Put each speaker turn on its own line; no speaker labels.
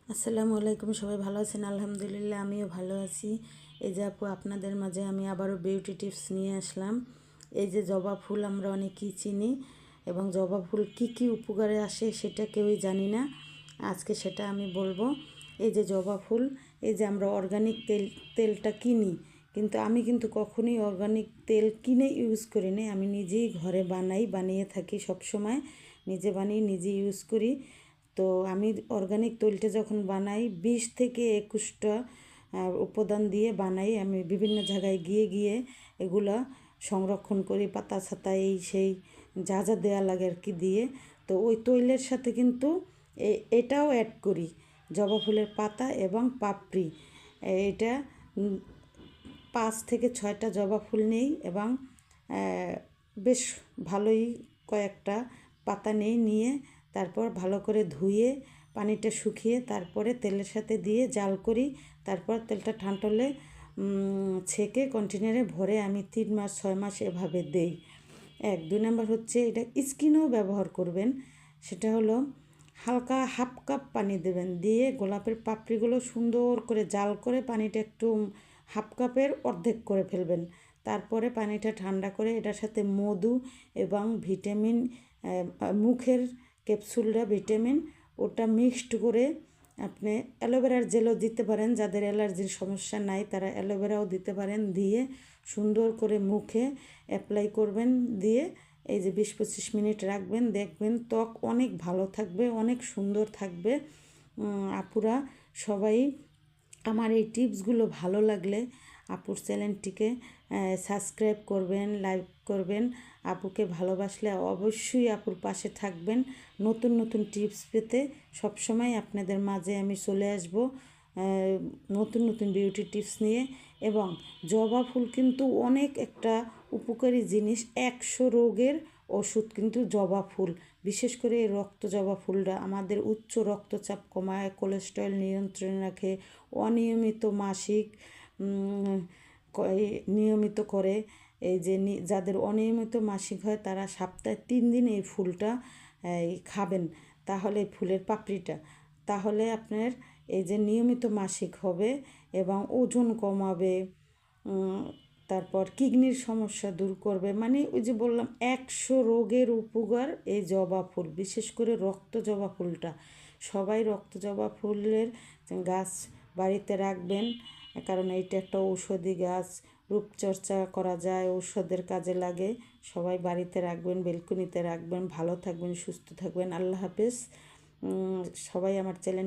আসসালামু আলাইকুম। সবাই ভালো আছেন? আলহামদুলিল্লাহ, আমিও ভালো আছি। এই যে আপু, আপনাদের মাঝে আমি আবারও বিউটি টিপস নিয়ে আসলাম। এই যে জবা ফুল আমরা অনেকেই চিনি, এবং জবা ফুল কী কী উপকারে আসে সেটা কেউই জানি না। আজকে সেটা আমি বলবো। এই যে জবা ফুল, এই যে আমরা অর্গানিক তেলটা কিনি, কিন্তু আমি কিন্তু কখনোই অর্গানিক তেল কিনে ইউজ করি না। আমি নিজেই ঘরে বানিয়ে থাকি সব সময়। নিজে বানিয়ে নিজে ইউজ করি। তো আমি অর্গানিক তৈলটা যখন বানাই 20 থেকে 21টা উপাদান দিয়ে বানাই। আমি বিভিন্ন জায়গায় গিয়ে গিয়ে এগুলা সংরক্ষণ করি, পাতা ছাতা এই সেই যা যা দেওয়া লাগে আর কি দিয়ে। তো ওই তৈলের সাথে কিন্তু এটাও অ্যাড করি, জবা ফুলের পাতা এবং পাপড়ি। এটা 5 থেকে 6টা জবা ফুল নেই, এবং বেশ ভালোই কয়েকটা পাতা নিয়ে তারপর ভালো করে ধুয়ে পানিটা শুকিয়ে তারপরে তেলের সাথে দিয়ে জাল করি। তারপর তেলটা ঠান্ডা হলে ছেঁকে কন্টেনারে ভরে আমি 3 মাস 6 মাস এভাবে দেই। 2 নাম্বার হচ্ছে, এটা স্কিনেও ব্যবহার করবেন। সেটা হলো হালকা হাফ কাপ পানি দেবেন, দিয়ে গোলাপের পাপড়িগুলো সুন্দর করে জাল করে পানিটা একটু হাফ কাপের অর্ধেক করে ফেলবেন। তারপরে পানিটা ঠান্ডা করে এটার সাথে মধু এবং ভিটামিন, মুখের ক্যাপসুলটা ভিটামিন, ওটা মিক্সড করে আপনি অ্যালোভেরার জেলও দিতে পারেন। যাদের অ্যালার্জির সমস্যা নাই তারা অ্যালোভেরাও দিতে পারেন। দিয়ে সুন্দর করে মুখে অ্যাপ্লাই করবেন। দিয়ে এই যে 20-25 মিনিট রাখবেন, দেখবেন ত্বক অনেক ভালো থাকবে, অনেক সুন্দর থাকবে। আপুরা সবাই আমার এই টিপসগুলো ভালো লাগলে আপুর চ্যানেলটিকে সাবস্ক্রাইব করবেন, লাইক করবেন। আপুকে ভালোবাসলে অবশ্যই আপুর পাশে থাকবেন। নতুন নতুন টিপস পেতে সবসময় আপনাদের মাঝে আমি চলে আসব নতুন নতুন বিউটি টিপস নিয়ে। এবং জবা ফুল কিন্তু অনেক একটা উপকারী জিনিস। 100 রোগের ওষুধ কিন্তু জবা ফুল। বিশেষ করে এই রক্ত জবা ফুলটা আমাদের উচ্চ রক্তচাপ কমায়, কোলেস্টেরল নিয়ন্ত্রণে রাখে, অনিয়মিত মাসিক নিয়মিত করে। এই যে যাদের অনিয়মিত মাসিক হয় তারা সপ্তাহে 3 দিন এই ফুলটা খাবেন, তাহলে ফুলের পাপড়িটা, তাহলে আপনার এই যে নিয়মিত মাসিক হবে এবং ওজন কমাবে। তারপর কিডনির সমস্যা দূর করবে। মানে ওই যে বললাম 100 রোগের উপকার এই জবা ফুল, বিশেষ করে রক্ত জবা ফুলটা। সবাই রক্ত জবা ফুলের গাছ বাড়িতে রাখবেন, কারণ এইটা একটা ঔষধি গাছ। রূপচর্চা করা যায়, ঔষধের কাজে লাগে। সবাই বাড়িতে রাখবেন, বেলকনিতে রাখবেন। ভালো থাকবেন, সুস্থ থাকবেন। আল্লাহ হাফেজ। সবাই আমার চ্যানেল